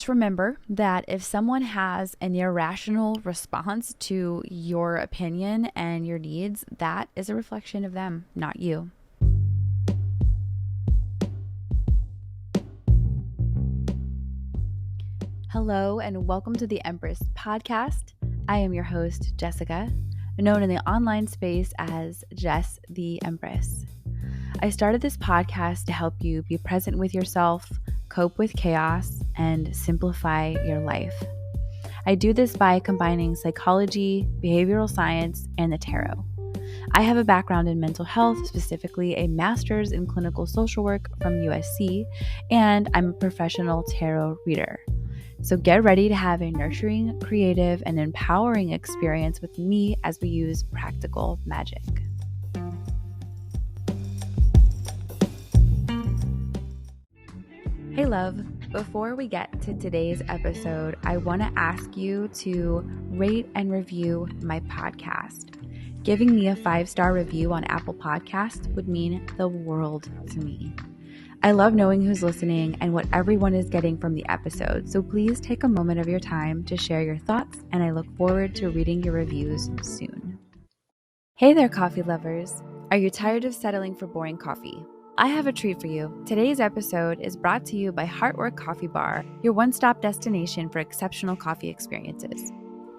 Just remember that if someone has an irrational response to your opinion and your needs, that is a reflection of them, not you. Hello and welcome to the Empress Podcast. I am your host, Jessica, known in the online space as Jess the Empress. I started this podcast to help you be present with yourself, cope with chaos, and simplify your life. I do this by combining psychology, behavioral science, and the tarot. I have a background in mental health, specifically a master's in clinical social work from USC, and I'm a professional tarot reader. So get ready to have a nurturing, creative, and empowering experience with me as we use practical magic. Hey love, before we get to today's episode, I want to ask you to rate and review my podcast. Giving me a 5-star review on Apple Podcasts would mean the world to me. I love knowing who's listening and what everyone is getting from the episode, so please take a moment of your time to share your thoughts, and I look forward to reading your reviews soon. Hey there, coffee lovers. Are you tired of settling for boring coffee? I have a treat for you. Today's episode is brought to you by Heartwork Coffee Bar, your one-stop destination for exceptional coffee experiences.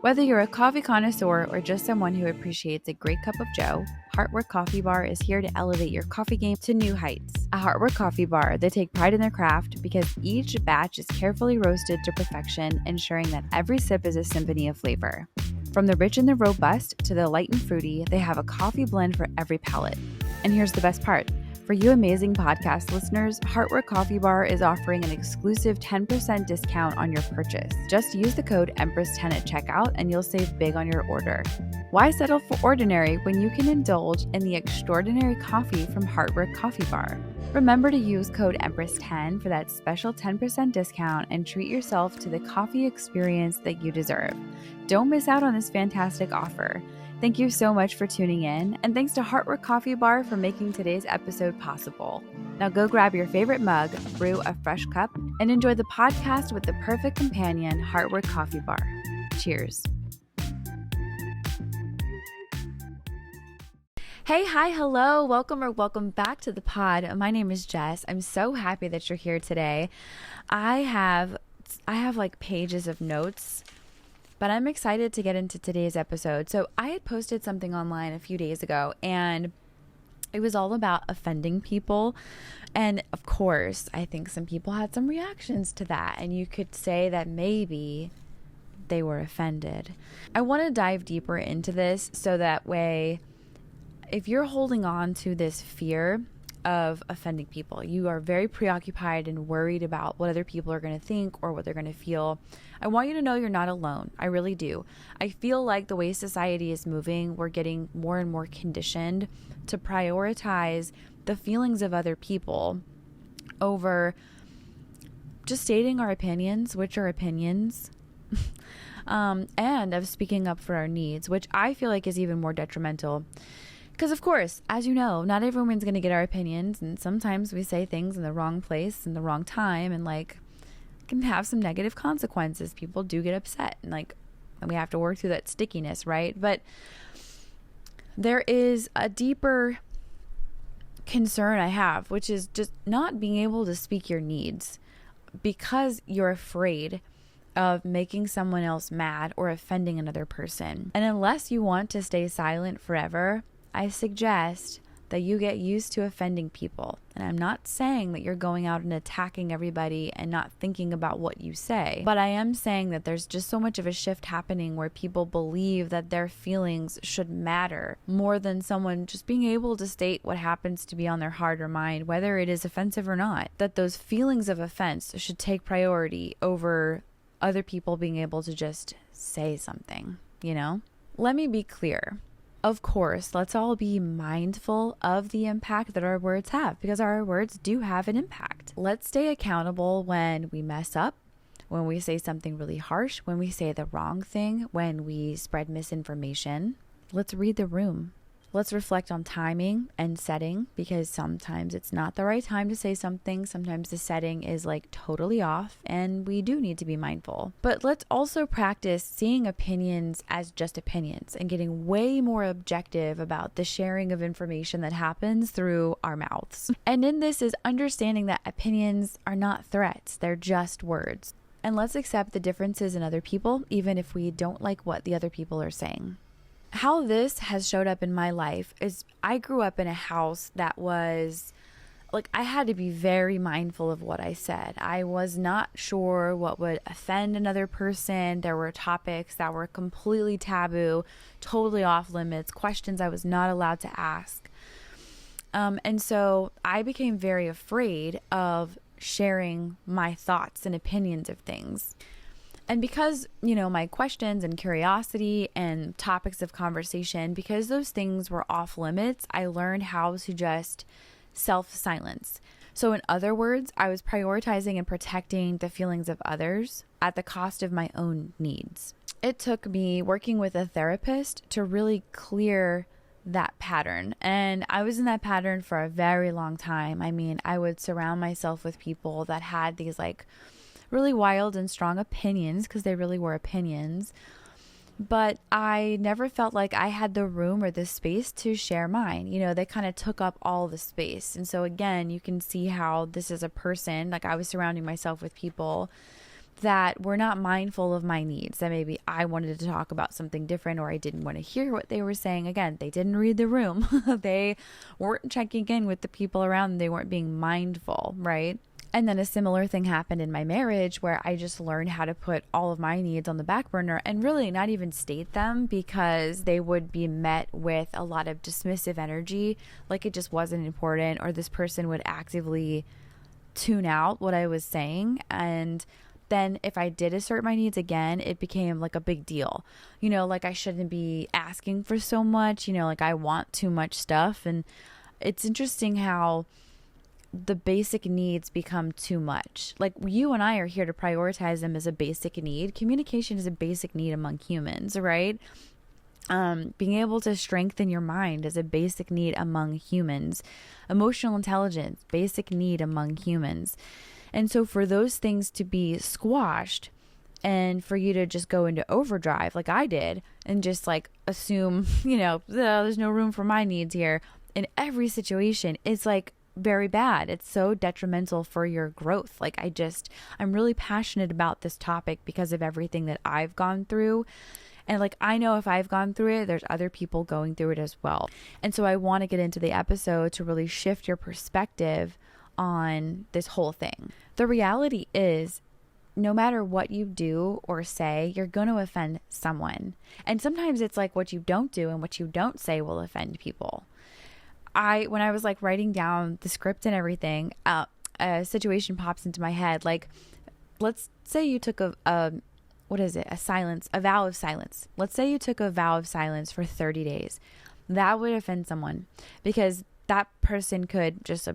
Whether you're a coffee connoisseur or just someone who appreciates a great cup of joe, Heartwork Coffee Bar is here to elevate your coffee game to new heights. At Heartwork Coffee Bar, they take pride in their craft because each batch is carefully roasted to perfection, ensuring that every sip is a symphony of flavor. From the rich and the robust to the light and fruity, they have a coffee blend for every palate. And here's the best part. For you amazing podcast listeners, Heartwork Coffee Bar is offering an exclusive 10% discount on your purchase. Just use the code EMPRESS10 at checkout and you'll save big on your order. Why settle for ordinary when you can indulge in the extraordinary coffee from Heartwork Coffee Bar? Remember to use code EMPRESS10 for that special 10% discount and treat yourself to the coffee experience that you deserve. Don't miss out on this fantastic offer. Thank you so much for tuning in, and thanks to Heartwork Coffee Bar for making today's episode possible. Now go grab your favorite mug, brew a fresh cup, and enjoy the podcast with the perfect companion, Heartwork Coffee Bar. Cheers. Hey, hi, hello, welcome back to the pod. My name is Jess. I'm so happy that you're here today. I have like pages of notes, but I'm excited to get into today's episode. So I had posted something online a few days ago, and it was all about offending people. And of course, I think some people had some reactions to that, and you could say that maybe they were offended. I want to dive deeper into this so that way, if you're holding on to this fear of offending people, you are very preoccupied and worried about what other people are going to think or what they're going to feel, I want you to know you're not alone. I really do. I feel like the way society is moving, we're getting more and more conditioned to prioritize the feelings of other people over just stating our opinions, which are opinions, and of speaking up for our needs, which I feel like is even more detrimental. Because, of course, as you know, not everyone's going to get our opinions, and sometimes we say things in the wrong place, in the wrong time, and can have some negative consequences. People do get upset, and we have to work through that stickiness, right? But there is a deeper concern I have, which is just not being able to speak your needs because you're afraid of making someone else mad or offending another person. And unless you want to stay silent forever, I suggest that you get used to offending people. And I'm not saying that you're going out and attacking everybody and not thinking about what you say, but I am saying that there's just so much of a shift happening where people believe that their feelings should matter more than someone just being able to state what happens to be on their heart or mind, whether it is offensive or not. That those feelings of offense should take priority over other people being able to just say something, you know? Let me be clear. Of course, let's all be mindful of the impact that our words have, because our words do have an impact. Let's stay accountable when we mess up, when we say something really harsh, when we say the wrong thing, when we spread misinformation. Let's read the room. Let's reflect on timing and setting, because sometimes it's not the right time to say something. Sometimes the setting is like totally off, and we do need to be mindful. But let's also practice seeing opinions as just opinions and getting way more objective about the sharing of information that happens through our mouths. And in this is understanding that opinions are not threats, they're just words. And let's accept the differences in other people, even if we don't like what the other people are saying. How this has showed up in my life is I grew up in a house that was like, I had to be very mindful of what I said. I was not sure what would offend another person. There were topics that were completely taboo, totally off limits, questions I was not allowed to ask. And so I became very afraid of sharing my thoughts and opinions of things. And because, my questions and curiosity and topics of conversation, because those things were off limits, I learned how to just self-silence. So in other words, I was prioritizing and protecting the feelings of others at the cost of my own needs. It took me working with a therapist to really clear that pattern. And I was in that pattern for a very long time. I mean, I would surround myself with people that had these like really wild and strong opinions, because they really were opinions. But I never felt like I had the room or the space to share mine. They kind of took up all the space. And so again, you can see how this is a person, like I was surrounding myself with people that were not mindful of my needs, that maybe I wanted to talk about something different, or I didn't want to hear what they were saying. Again, they didn't read the room. They weren't checking in with the people around them. They weren't being mindful, right? And then a similar thing happened in my marriage, where I just learned how to put all of my needs on the back burner and really not even state them, because they would be met with a lot of dismissive energy, like it just wasn't important, or this person would actively tune out what I was saying. And then if I did assert my needs again, it became like a big deal. Like I shouldn't be asking for so much, like I want too much stuff. And it's interesting how the basic needs become too much. Like you and I are here to prioritize them as a basic need. Communication is a basic need among humans, right? Being able to strengthen your mind is a basic need among humans. Emotional intelligence, basic need among humans. And so for those things to be squashed and for you to just go into overdrive like I did and just like assume, there's no room for my needs here in every situation, it's like very bad. It's so detrimental for your growth. Like I'm really passionate about this topic because of everything that I've gone through. And like, I know if I've gone through it, there's other people going through it as well. And so I want to get into the episode to really shift your perspective on this whole thing. The reality is, no matter what you do or say, you're going to offend someone. And sometimes it's like what you don't do and what you don't say will offend people. When I was like writing down the script and everything, a situation pops into my head. Like, let's say you took a vow of silence. Let's say you took a vow of silence for 30 days. That would offend someone, because that person could just,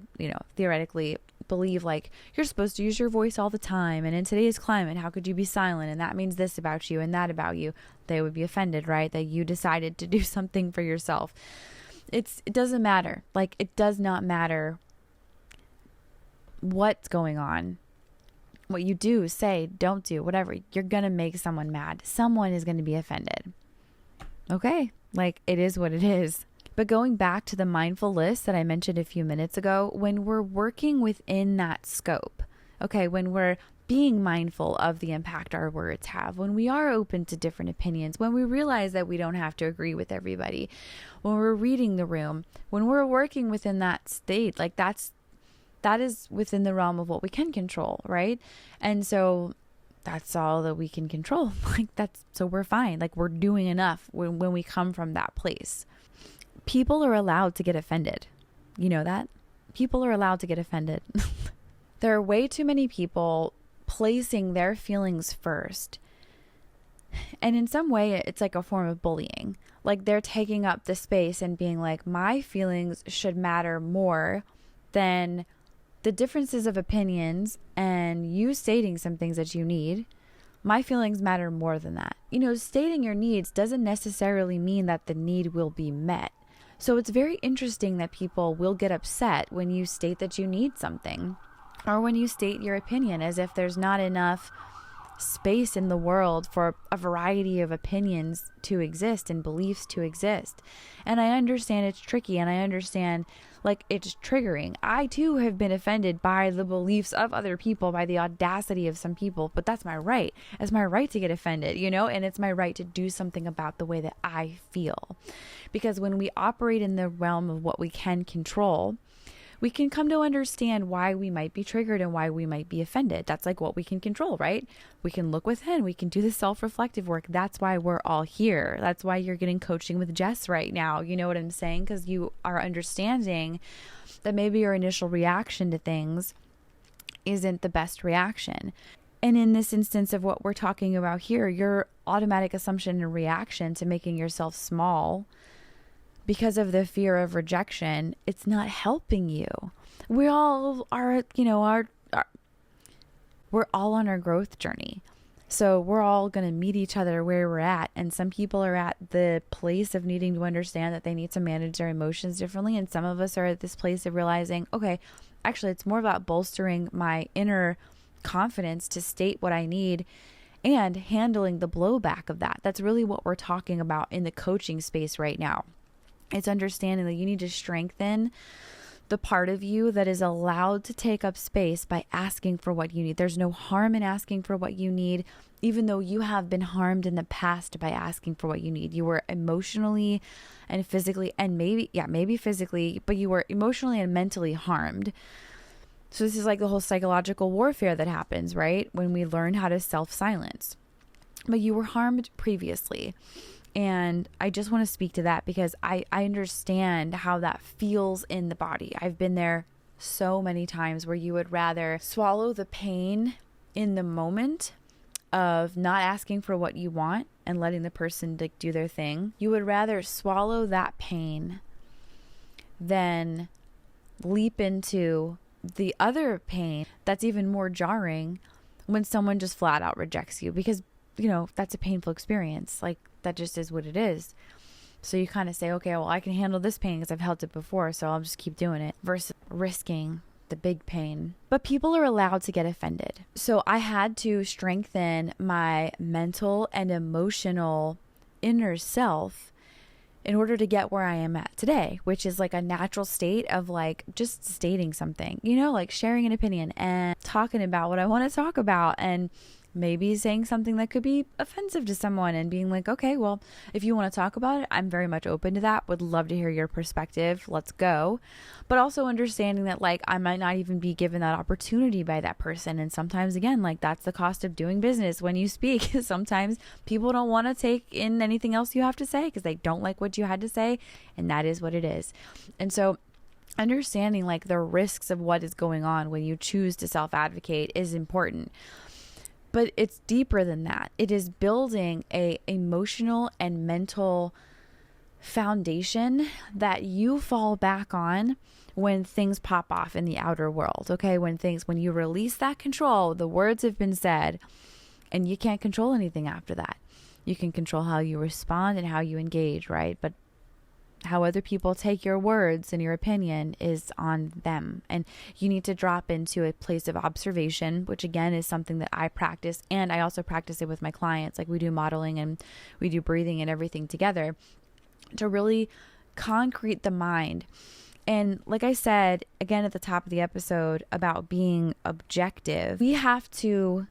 theoretically believe like you're supposed to use your voice all the time. And in today's climate, how could you be silent? And that means this about you and that about you. They would be offended, right? That you decided to do something for yourself. It doesn't matter. Like, it does not matter what's going on. What you do, say, don't do, whatever. You're going to make someone mad. Someone is going to be offended. Okay. Like, it is what it is. But going back to the mindful list that I mentioned a few minutes ago, when we're working within that scope, okay, when we're being mindful of the impact our words have, when we are open to different opinions, when we realize that we don't have to agree with everybody, when we're reading the room, when we're working within that state, like that is within the realm of what we can control, right? And so that's all that we can control. So we're fine. Like, we're doing enough when we come from that place. People are allowed to get offended. You know that? People are allowed to get offended. There are way too many people placing their feelings first. And in some way, it's like a form of bullying. Like, they're taking up the space and being like, my feelings should matter more than the differences of opinions and you stating some things that you need. My feelings matter more than that. Stating your needs doesn't necessarily mean that the need will be met. So it's very interesting that people will get upset when you state that you need something, or when you state your opinion, as if there's not enough space in the world for a variety of opinions to exist and beliefs to exist. And I understand it's tricky, and I understand like it's triggering. I too have been offended by the beliefs of other people, by the audacity of some people, but that's my right. It's my right to get offended, and it's my right to do something about the way that I feel. Because when we operate in the realm of what we can control, we can come to understand why we might be triggered and why we might be offended. That's like what we can control, right? We can look within, we can do the self-reflective work. That's why we're all here. That's why you're getting coaching with Jess right now. You know what I'm saying? Because you are understanding that maybe your initial reaction to things isn't the best reaction. And in this instance of what we're talking about here, your automatic assumption and reaction to making yourself small because of the fear of rejection, it's not helping you. We all are, we're all on our growth journey. So we're all going to meet each other where we're at. And some people are at the place of needing to understand that they need to manage their emotions differently. And some of us are at this place of realizing, okay, actually, it's more about bolstering my inner confidence to state what I need and handling the blowback of that. That's really what we're talking about in the coaching space right now. It's understanding that you need to strengthen the part of you that is allowed to take up space by asking for what you need. There's no harm in asking for what you need, even though you have been harmed in the past by asking for what you need. You were emotionally and physically, and maybe physically, but you were emotionally and mentally harmed. So this is like the whole psychological warfare that happens, right? When we learn how to self-silence. But you were harmed previously. And I just want to speak to that because I understand how that feels in the body. I've been there so many times where you would rather swallow the pain in the moment of not asking for what you want and letting the person do their thing. You would rather swallow that pain than leap into the other pain that's even more jarring when someone just flat out rejects you, because that's a painful experience. Like, that just is what it is. So you kind of say, okay, well, I can handle this pain because I've felt it before, so I'll just keep doing it, versus risking the big pain. But people are allowed to get offended. So I had to strengthen my mental and emotional inner self in order to get where I am at today, which is like a natural state of like just stating something, like sharing an opinion and talking about what I want to talk about, and maybe saying something that could be offensive to someone and being like, okay, well, if you want to talk about it, I'm very much open to that. Would love to hear your perspective. Let's go. But also understanding that like I might not even be given that opportunity by that person. And sometimes, again, like that's the cost of doing business when you speak. Sometimes people don't want to take in anything else you have to say because they don't like what you had to say. And that is what it is. And so understanding like the risks of what is going on when you choose to self-advocate is important. But it's deeper than that. It is building a emotional and mental foundation that you fall back on when things pop off in the outer world. Okay, when you release that control, the words have been said, and you can't control anything after that. You can control how you respond and how you engage, right? But how other people take your words and your opinion is on them. And you need to drop into a place of observation, which again is something that I practice. And I also practice it with my clients. Like we do modeling and we do breathing and everything together to really concrete the mind. And like I said, again, at the top of the episode about being objective, we have to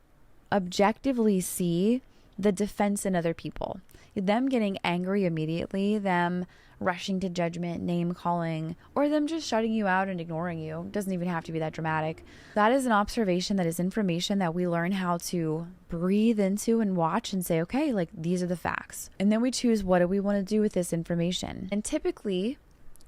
objectively see the defense in other people. Them getting angry immediately, them rushing to judgment, name calling, or them just shutting you out and ignoring you. It doesn't even have to be that dramatic. That is an observation, that is information that we learn how to breathe into and watch and say, okay, like these are the facts. And then we choose, what do we want to do with this information? And typically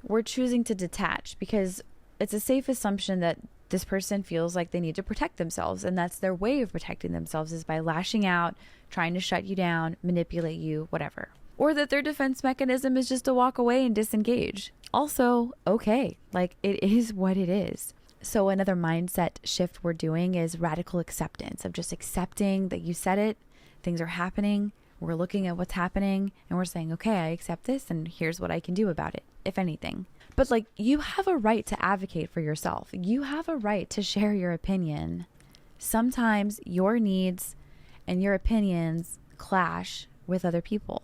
we're choosing to detach because it's a safe assumption that this person feels like they need to protect themselves, and that's their way of protecting themselves is by lashing out, trying to shut you down, manipulate you, whatever. Or that their defense mechanism is just to walk away and disengage. Also, okay, like it is what it is. So another mindset shift we're doing is radical acceptance, of just accepting that you said it, things are happening, We're looking at what's happening and we're saying, okay, I accept this and here's what I can do about it, if anything. But like, you have a right to advocate for yourself. You have a right to share your opinion. Sometimes your needs and your opinions clash with other people.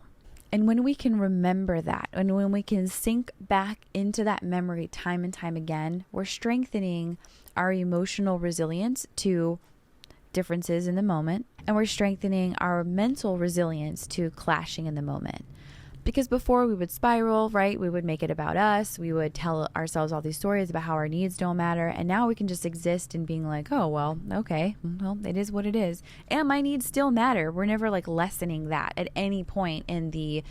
And when we can remember that, and when we can sink back into that memory time and time again, we're strengthening our emotional resilience to differences in the moment, and we're strengthening our mental resilience to clashing in the moment. Because before we would spiral, right? We would make it about us. We would tell ourselves all these stories about how our needs don't matter. And now we can just exist in being like, oh, well, okay, well, it is what it is. And my needs still matter. We're never like lessening that at any point in the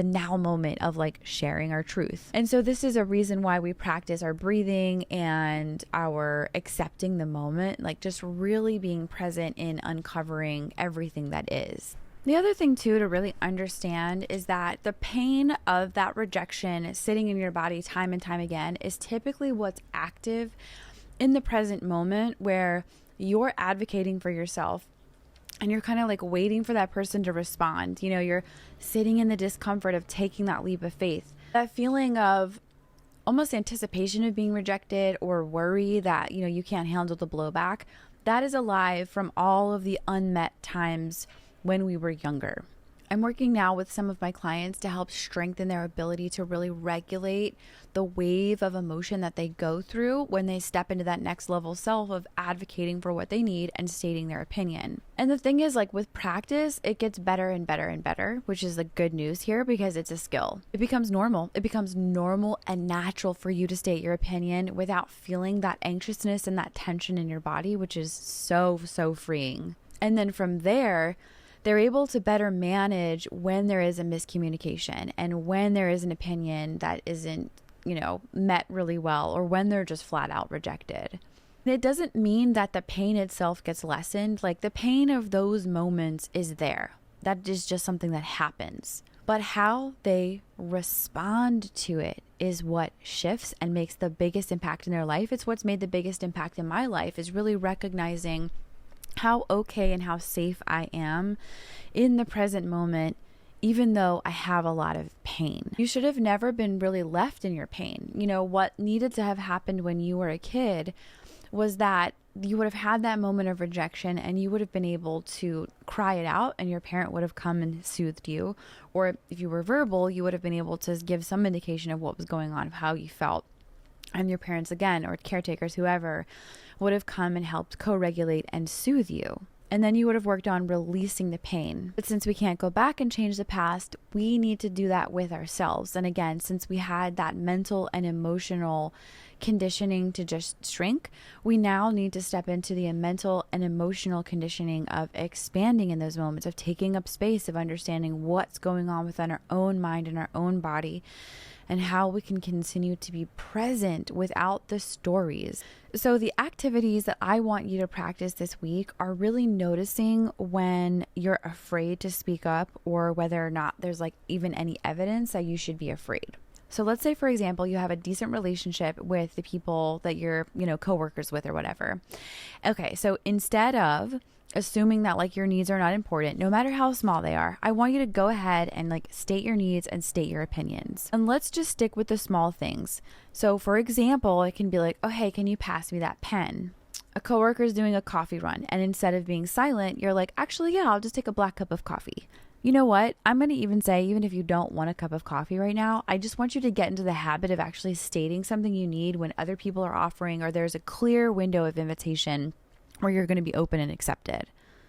now moment of like sharing our truth. And so this is a reason why we practice our breathing and our accepting the moment, like just really being present in uncovering everything that is. The other thing too to really understand is that the pain of that rejection sitting in your body time and time again is typically what's active in the present moment, where you're advocating for yourself and you're kind of like waiting for that person to respond. You know, you're sitting in the discomfort of taking that leap of faith. That feeling of almost anticipation of being rejected or worry that, you know, you can't handle the blowback, that is alive from all of the unmet times when we were younger. I'm working now with some of my clients to help strengthen their ability to really regulate the wave of emotion that they go through when they step into that next level self of advocating for what they need and stating their opinion. And the thing is, like with practice, it gets better and better and better, which is the good news here because it's a skill. It becomes normal. It becomes normal and natural for you to state your opinion without feeling that anxiousness and that tension in your body, which is so, so freeing. And then from there, they're able to better manage when there is a miscommunication and when there is an opinion that isn't, you know, met really well, or when they're just flat out rejected. And it doesn't mean that the pain itself gets lessened. Like the pain of those moments is there. That is just something that happens. But how they respond to it is what shifts and makes the biggest impact in their life. It's what's made the biggest impact in my life, is really recognizing how okay and how safe I am in the present moment, even though I have a lot of pain. You should have never been really left in your pain. You know, what needed to have happened when you were a kid was that you would have had that moment of rejection and you would have been able to cry it out and your parent would have come and soothed you. Or if you were verbal, you would have been able to give some indication of what was going on, of how you felt. And your parents, again, or caretakers, whoever, would have come and helped co-regulate and soothe you. And then you would have worked on releasing the pain. But since we can't go back and change the past, we need to do that with ourselves. And again, since we had that mental and emotional conditioning to just shrink, we now need to step into the mental and emotional conditioning of expanding in those moments, of taking up space, of understanding what's going on within our own mind and our own body, and how we can continue to be present without the stories. So the activities that I want you to practice this week are really noticing when you're afraid to speak up, or whether or not there's like even any evidence that you should be afraid. So let's say, for example, you have a decent relationship with the people that you're, coworkers with or whatever. Okay, so instead of assuming that like your needs are not important, no matter how small they are, I want you to go ahead and like state your needs and state your opinions. And let's just stick with the small things. So for example, it can be like, oh, hey, can you pass me that pen? A coworker is doing a coffee run, and instead of being silent, you're like, actually, yeah, I'll just take a black cup of coffee. You know what? I'm going to even say, even if you don't want a cup of coffee right now, I just want you to get into the habit of actually stating something you need when other people are offering, or there's a clear window of invitation where you're going to be open and accepted.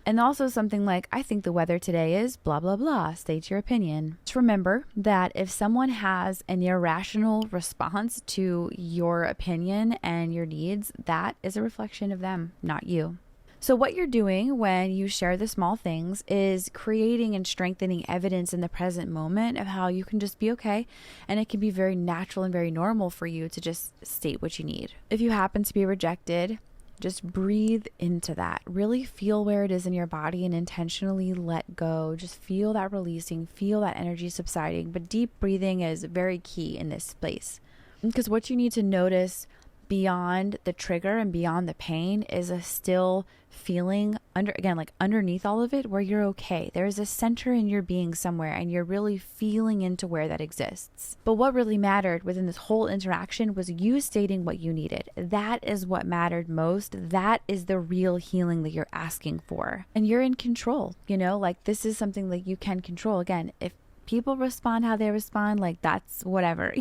And also something like, I think the weather today is blah, blah, blah. State your opinion. Just remember that if someone has an irrational response to your opinion and your needs, that is a reflection of them, not you. So what you're doing when you share the small things is creating and strengthening evidence in the present moment of how you can just be okay. And it can be very natural and very normal for you to just state what you need. If you happen to be rejected, just breathe into that. Really feel where it is in your body and intentionally let go. Just feel that releasing, feel that energy subsiding. But deep breathing is very key in this place. Because what you need to notice beyond the trigger and beyond the pain is a still feeling underneath all of it where you're okay. There's a center in your being somewhere and you're really feeling into where that exists. But what really mattered within this whole interaction was you stating what you needed. That is what mattered most. That is the real healing that you're asking for. And you're in control, like this is something that you can control. Again, if people respond how they respond, like that's whatever,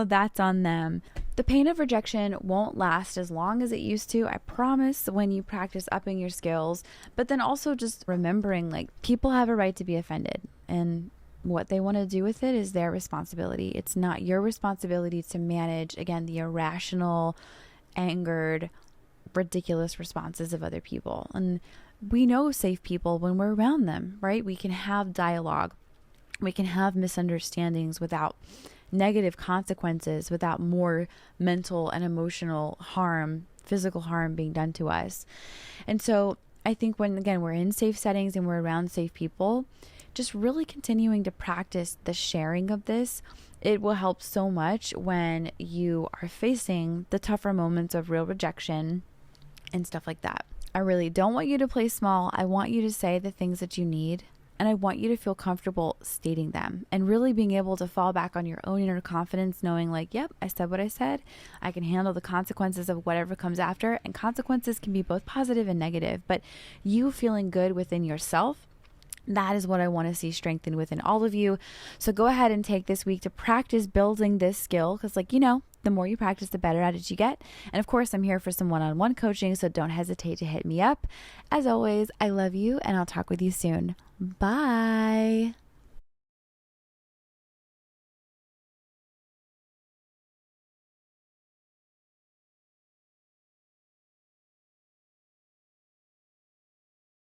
that's on them. The pain of rejection won't last as long as it used to, I promise, when you practice upping your skills. But then also just remembering, like, people have a right to be offended, and what they want to do with it is their responsibility. It's not your responsibility to manage, again, the irrational, angered, ridiculous responses of other people. And we know safe people when we're around them, right? We can have dialogue. We can have misunderstandings without negative consequences, without more mental and emotional harm, physical harm being done to us. And so I think when, again, we're in safe settings and we're around safe people, just really continuing to practice the sharing of this, it will help so much when you are facing the tougher moments of real rejection and stuff like that. I really don't want you to play small. I want you to say the things that you need. And I want you to feel comfortable stating them and really being able to fall back on your own inner confidence, knowing like, yep, I said what I said. I can handle the consequences of whatever comes after. And consequences can be both positive and negative, but you feeling good within yourself, that is what I want to see strengthened within all of you. So go ahead and take this week to practice building this skill, because the more you practice, the better at it you get. And of course, I'm here for some one-on-one coaching, so don't hesitate to hit me up. As always, I love you, and I'll talk with you soon. Bye.